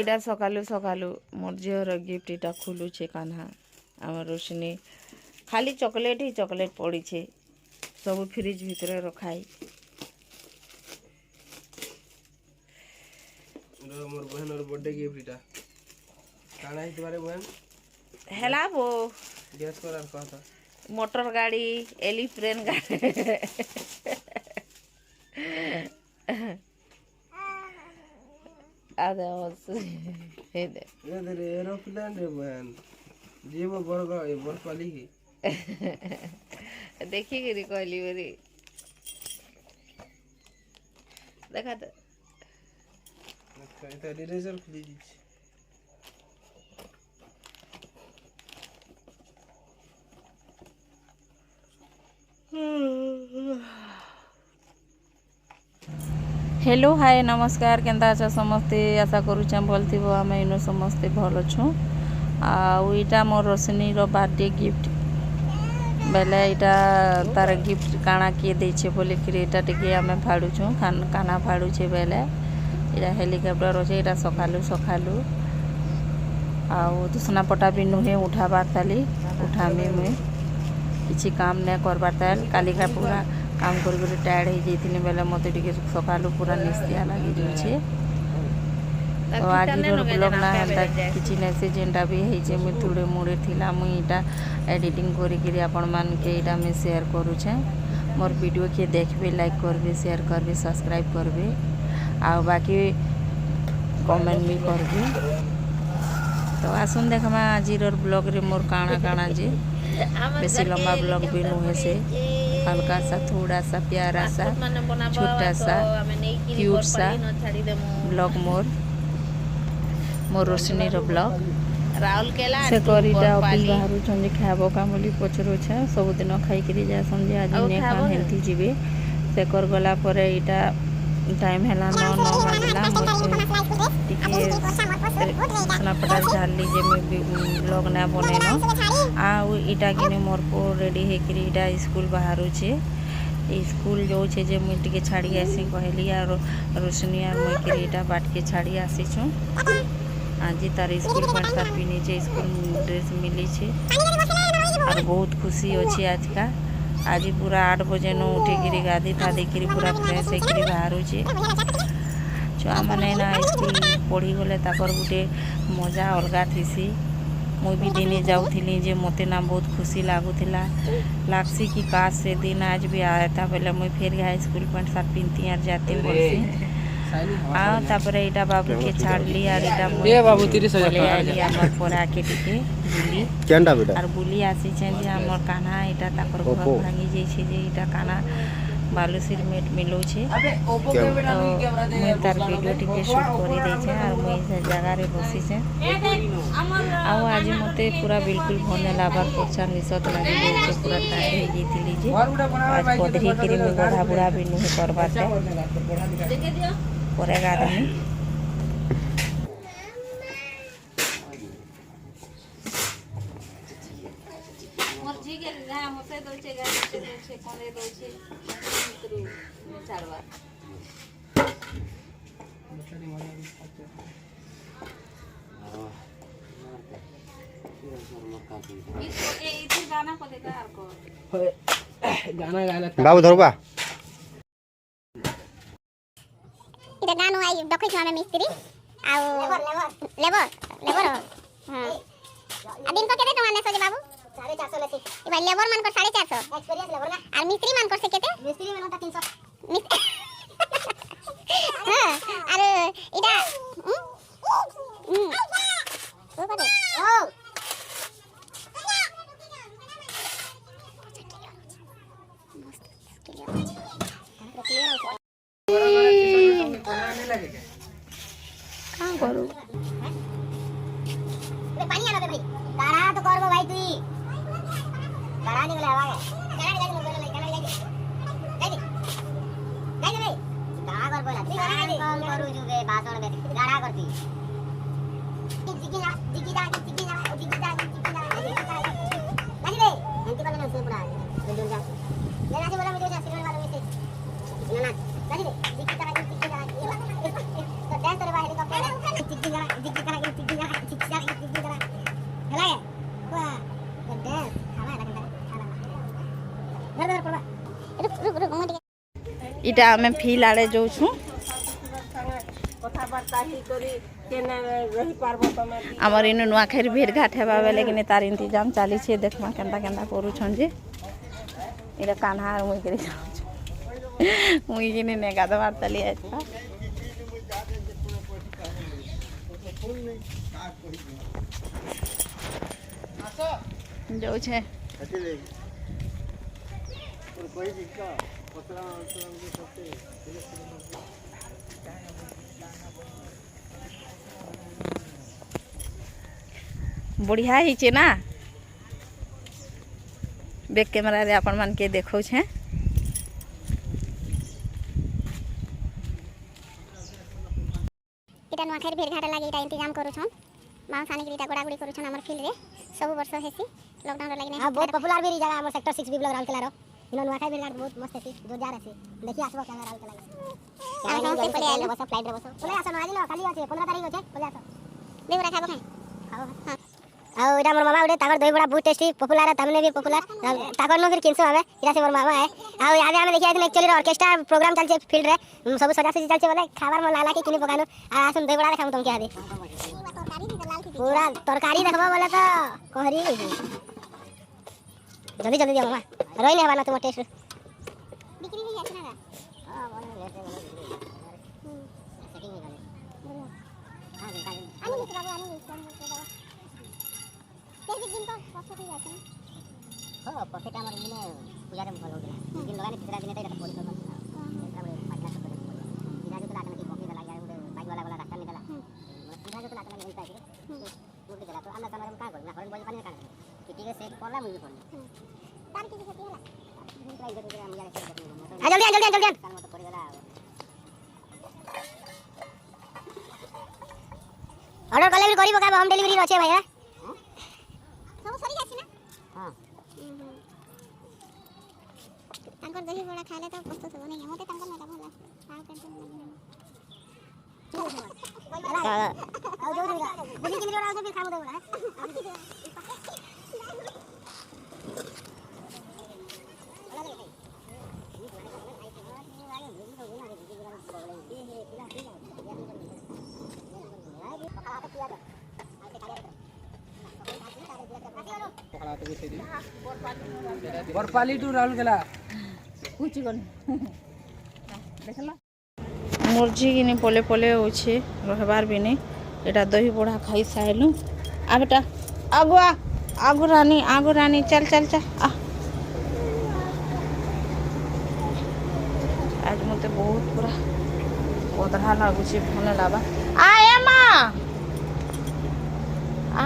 एटा सकालू सकालू मोर झीर गिफ्ट इटा खुलुचे कान्हा आम रोशनी खाली चॉकलेट ही चॉकलेट पड़ी छे सब फ्रिज भितर रखाई मोर बहन और बर्थडे गिफ्ट इटा काना ही तुम्हारे बहन हेला बो गैस कर और कहता मोटर गाड़ी एलिफ्रेन गाड़ी आदे हे दे ये एरोप्लेन रे बहन जीव बड़ पाली की देखी गिरी कहली बरी देखा तो এটা ইরেজার খুলে দিচ্ছি हेलो हाय नमस्कार केंता अच्छा समस्ते आशा करूँ भल थी आम इन समस्ते भल छूँ आईटा मोर रोशनी रो बर्थडे गिफ्ट बेले इटा तार गिफ्ट काना किए देछे बोले कि एटा टिके आम फाड़ुछूँ काना फाड़ुछे बेले इटा हेलिकप्टर अच्छे इटा सकालू सकालू आउ दुसना पटा भी नुहे उठाबार ताली उठामी मुई किसी काम नहीं करबार ताल कालिका पूरा काम कर टायर्ड हो जाती बेले मत सकालू पूरा निस्तिया लगी जाऊे तो आज ब्लॉग ना हेल्ता किसी नहीं से जेनटा भी है मुझे थोड़े मुड़े थिला मुई इटा एडिटिंग करी आपण मान के इटा मैं शेयर करुचे मोर वीडियो के देखबे लाइक करबे शेयर करबे सब्सक्राइब करबे आ बाकी कमेंट भी करबे तो आसुन देखमा आज ब्लॉग रे मोर काना काना जे बेसी लंबा ब्लॉग भी नुहे से हल्का सा थोड़ा सा प्यारा सा छोटा सा क्यूट सा ब्लॉग मोर रोशनी रो ब्लॉग से करीटा ऑफिस बाहर चंदी खाबो का बोली पचरो छे सब दिन खाई करी जा संजे आज ने खान हेल्थी जीवे से कर गला परे इटा टाइम हैला 9 बजला खाना पटा झाली जे मैं ब्लॉग ना बनेनो आ इटा किने मोर को रेडी हे करी इटा स्कूल बाहर छे स्कूल जो छे जे मुई टिके छाड़ी आसी कहली और रोशनी और मुई करी इटा बाट के छाड़ी आसी छु आज तार स्कूल पैंट शर्ट पिनी छे स्कूल ड्रेस मिली छे और बहुत खुशी अच्छी आज का आज पूरा 8 बजे न उठे गिरी गाधी फाधी करी पूरा फ्रेश होकर बाहर छुआ मैंने ना स्कूल पढ़ी गले ताकर गोटे मजा अलग थी मुई भी दिने जाऊली जे मते ना बहुत खुशी लगुला लागसी कि काश से दिन आज भी आता बोले मुई फिर हाई स्कूल पैंट शर्ट पिंती और जाते बोलसी तापर इटा बाबू के छाड़ली और इटा ये बाबू 30,000 हमर परा के टिके बुली केंडा बेटा और बुली आसी छे जे हमर कान्हा इटा ताकर घर भांगी जाई छे जे इटा कान्हा बालुसिर मेट मिलो छे मुई तार वीडियो टिके शूट करी दे छे और मुई से जगह रे बसी छे आ आज मते पूरा बिल्कुल भने लाबार पछा निसत लागी जे पूरा टाइम हो जेतिली जे आज पदरी करी मुई गधा बुढ़ा भी नहीं करबाते परे गादमी मोर जी के गा होसे दोचे गा दोचे कोने दोचे मित्रु चारवा इथे गाना पदे का आर को गाना गाना बाबू धरबा इटा गानो आई डकै छ मिस्त्री आ लेबर लेबर हां आ दिन को केते टका ने सजे बाबू 450 लेसी ई भाई लेबर मान को 450 एक्सपीरियंस लेबर ना और मिस्त्री मान को से केते मिस्त्री मान को 300 हां और इटा ओ बदे ओ कहाँ करूँ पानी आना दे भाई गाड़ा तो करबो भाई तू गाड़ा निकले आवा गाड़ा निकले मोबाइल ले गाड़ा निकले जाई भाई गाड़ा कर बोला तू गाड़ा कम करू जुबे भाषण में गाड़ा करती दिगी जा नहीं दे एंटी वाले ने से पूरा जोड़ जा लेना से बोला मुझे जा सिग्नल वाले में से ना नहीं दे दिगी जा तो डांस करे हेलीकॉप्टर दिगी जा इटा आमे फिल आड़े जाऊँ कथबार्ता ही करी केने रही पारबो तमे आमर इन नुआखाई भेट घाट हेबा बेले कि तार इंतजाम चली छे देखमा केनता केनता करूछन जे इरा कान्हा मुई करी जाऊँ मुई किने ने गादवार तली आछा जाऊ छे बढ़िया ही ना बैक कैमरा रे आपण मान के देखौ छे इटा नुआखाई भेट घाट लागी इटा इंतजाम करू छन मां सानी गिटा गोडागुडी करू छन हमर फील्ड रे सब वर्ष हेसी लॉकडाउन रे लागी बहुत पॉपुलर भी जगह हमर सेक्टर 6 बी ब्लॉक राउरकेला रो इनो नुआखाई भेट घाट बहुत मस्त हेसी जोरदार हेसी देखि आसबो कैमरा राउरकेला लागी आ पले आइलो बस फ्लाइट रे बस पले आसो नआजी लो खाली আছে 15 तारिख होचे पले आसो देवरा खाबो खाई खाओ हां आउ इटा मोर मामा उडे ताकर दही बड़ा बहुत टेस्टी पॉपुलर है तमने भी पॉपुलर ताकर नो फिर किनसो हमें इटा से मोर मामा है आउ आज हमें देखि आइथिन एक्चुअली ऑर्केस्ट्रा प्रोग्राम चलचे फील्ड रे सब सजा सजी चलचे बोले खाबार मोर लाला के किनी पकानो आ आसुन दही बड़ा रे खामु तुम के आदि पूरा तरकारी देखबो बोले तो कहरी जल्दी जल्दी दियो मामा रोई ने हवाना तुम टेस्ट बिक्री ही आछना रा हां बोले लेट है सेटिंग में गले हां आनी के बाबू आनी के दिन तो परफेक्ट हो जाता है हां परफेक्ट हमर दिने पूजा रे भलो होगला दिन लगाने तीसरा दिन तक पड़ी कर मतलब पाटना सब करे दिना जो लाटा में कॉफी लगा गया बाइक वाला रास्ता निकला दिना जो लाटा में निकलता है मुझे चला तो अन्ना समय में का कर ना हरन बोल पानी का किटी के सेट करला मुझे करला तार की खेती होला ट्राई कर हम जा जल्दी काल मत करी गला ऑर्डर कले भी करी बका होम डिलीवरी रचे भाई सब सरी जाछि ना हां तांकर दही बड़ा खाले तो कष्ट सब नहीं मते तांकर ना भला आ टेंशन नहीं आ जो बुली के जोड़ा फिर खामो देबो ना बरपाली टू राउरकेला कुछ कोन देखला मुर्जी किनी पले पले होछे रहबार भी नहीं एटा दही बड़ा खाई साइलु आ बेटा आगो रानी चल चल चल आ आज मते बहुत पूरा ओदरा लागुची भले लाबा आ ए मां आ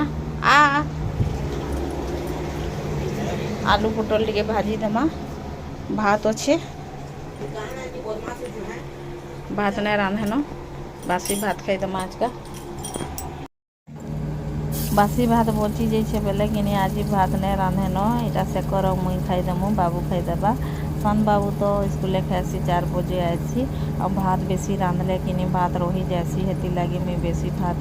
आलू पोटल टिके भाजी देमा भात अच्छे भात नहीं रांधेन बासी भात खाई देमा आज का बासी भात बची जाइए बेले कि आज भात नहीं रांधेन इटा सेकर मुई खाईदेमु बाबू खाईदेबा सन बाबू तो स्कूल खासी 4 बजे आसी और भात बेसी रांधले कि भात रही जासी हेती लगे मुई बेसी भात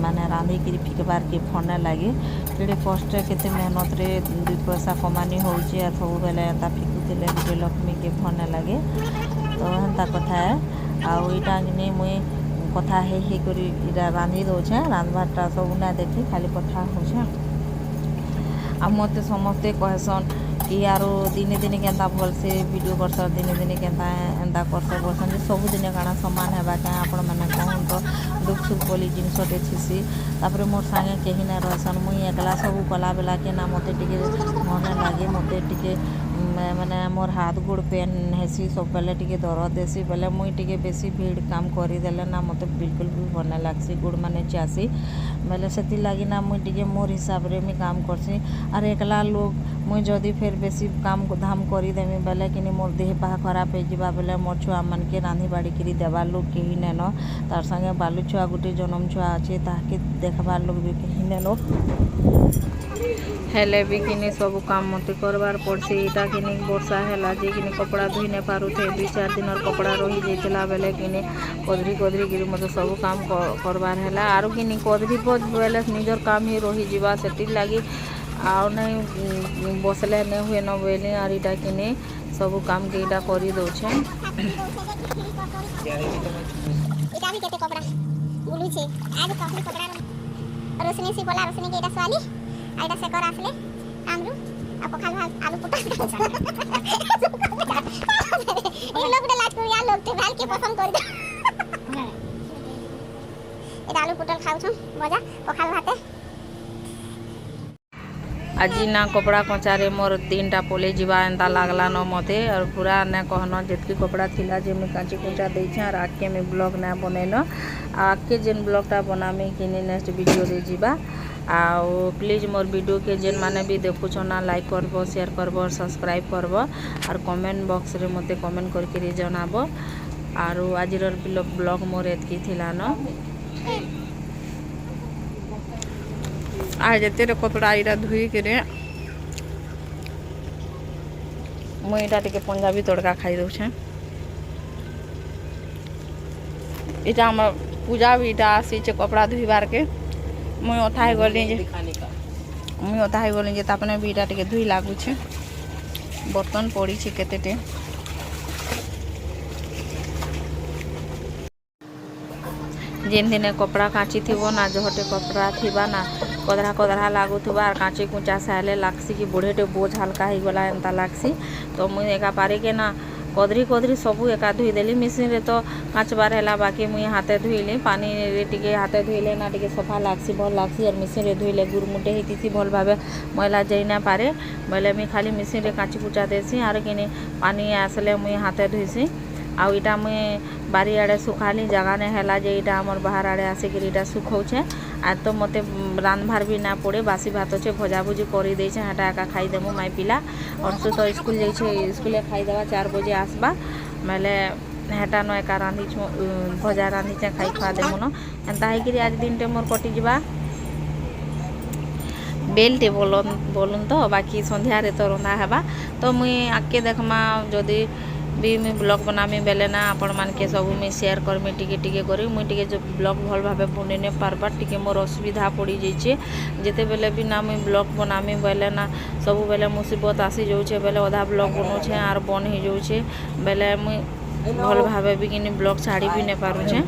माने रांधिकी फिकबार के फने लगे कि कष्ट केते मेहनत रे 2 पैसा कमानी होउची आ सब बेले एता फिकुतिले गुटे लक्ष्मी के फने लगे तो हंता कथा है आउ इटा नहीं मुई कथा हे करी इटा रांधि दौछे रांधबारटा सब ना देखी खाली कथा होछे आ मते समस्ते कहसन कि यारो दिने दिने केंता भल से वीडियो करस दिने दिने केंता एंता करस बोलसन जे सब दिने काना समान हेबा का आपण माने कहन तो दुख सुख बोली जिनसटे छिसी तापर मोर संगे केही ना रहसन मुई एकला सब कला बेला के ना मते टिके मन लागे मते टिके माने मोर हाथ गोड़ पेन हेसी सब बेले टिके दर्द देसी बेले मुई टिके बेसी भीड़ काम करी देले ना मते बिल्कुल भी भल लागसी गोड़ माने चासी बेले सेति लागी ना मुई टिके मोर हिसाब रे मी काम करसी और एकला लोग मुई जदि फिर बेसी काम धाम करी देमी बेले कि मोर देह पा खराब हो जावा बेले मोर छुआ मन के रांधि बाड़ी करी देवार लोग कहीं नेन तार संगे बालू छुआ गोटे जन्म छुआ अच्छे ताके देखबार लोग भी कहीं नेन हेले भी कि सब काम मत करवार पड़सी इटा कि वर्षा है जे कि कपड़ा धोई नहीं पारुथे 2-4 दिन कपड़ा रही जाता बेले कि कदरी कदरी कि मत सब काम करवार है आरो कि कदरी बेले निजर काम ही रही जावा से लगी आउ नहीं बसले नहीं हुए न बोले और इटा कि ସବୁ କାମ के इटा करी दउछे। এটা भी केते कपड़ा बुलू छे आज कसली कपड़ा रोशनी सी बोला रोशनी के एटा सवाली आइटा से कर आसले आमरू आ पखाल भात आलू पुटा ए लोग ने लाज को या लोग ते भाल के पसंद कर दे एटा आलू पुटल खाउ छ मजा पखाल भाते आज ना कपड़ा कचारे मोर 3टा पले जीवा एंता लागला न मते और पूरा ने कहना जितकी कपड़ा थिला जे मैं काची कुचा दे छ और आके में ब्लॉग ना बनेनो आके जेन ब्लॉगटा बनामी किने नेक्स्ट वीडियो रे जीवा आ प्लीज मोर वीडियो के जेन माने भी देखु छ ना लाइक करबो शेयर करबो और सब्सक्राइब करबो और कमेंट बॉक्स रे मते कमेंट करके रे जनाबो और आज रो ब्लॉग मोर एतकी थिला न आज जेते कपड़ा इरा धुई करे मुई इटा टिके पंजाबी तड़का खाई दउ छे इटा हम पूजा भी इटा आसी छे कपड़ा धुईबार के मुई ओथाई गली जे तापने भी इटा टिके धुई लागू छे बर्तन पड़ी छे केतेटे जेन दिन कपड़ा काची थी ना जहटे कपड़ा थीबा ना कदरा कदरा लागुवा और काची कुचा साले लागसी कि बुढ़ेटे बोझ हल्का हो गला एंता लागसी तो मुई एका पारे के ना कदरी कदरी सबू एका धुईदेली मेसीन रे तो काच बार है बाकी मुई हाथे धुईली पानी रे टिके हाथे धुईले ना टिके सफा लागसी भल लागसी और मेसीन रे धुईले गुरमुटे होती भल भावे मैला जाई ना पारे बोले मुई खाली मेसीन रे काची कुचा देसी और कि पानी आसले मुई हाथे धुईसी आउ इटा मुई बारी आड़े सुखाली जगह ने हैला जे इटा हमर बाहर आड़े आसिक इटा सुखौछे आ तो मते रांधबार भी ना पड़े बासी भात छे भजा भुजी करी देछे हटा एका खाई देमु माई पिला और सु तो स्कूल जाई छे स्कूल खाई देवा 4 बजे आसबा मेले हेटा न एका रांधी छु भजा रांधी छे खाई खा देमु न एंता है कि आज दिन टे मोर कटि जिबा बेलटे बोलून तो बाकी संध्या रे तो रंधा हेबा तो मुई आके देखमा जदी भी मैं ब्लॉग बनामी बेले ना आपण मान के सब मैं शेयर करमी टिके टिके करी मुई टिके जो ब्लॉग भल भावे बने ने पारबा टिके मोर असुविधा पड़ी जाइए जेते बेले भी ना मुई ब्लॉग बनामी बेले ना सब बेले मुसीबत आसी जाउछे बेले आधा ब्लॉग बनौछे आर बन हो जाउछे बेले मुई भल भावे भी कि ब्लॉग छाड़ी भी ने पारुछे।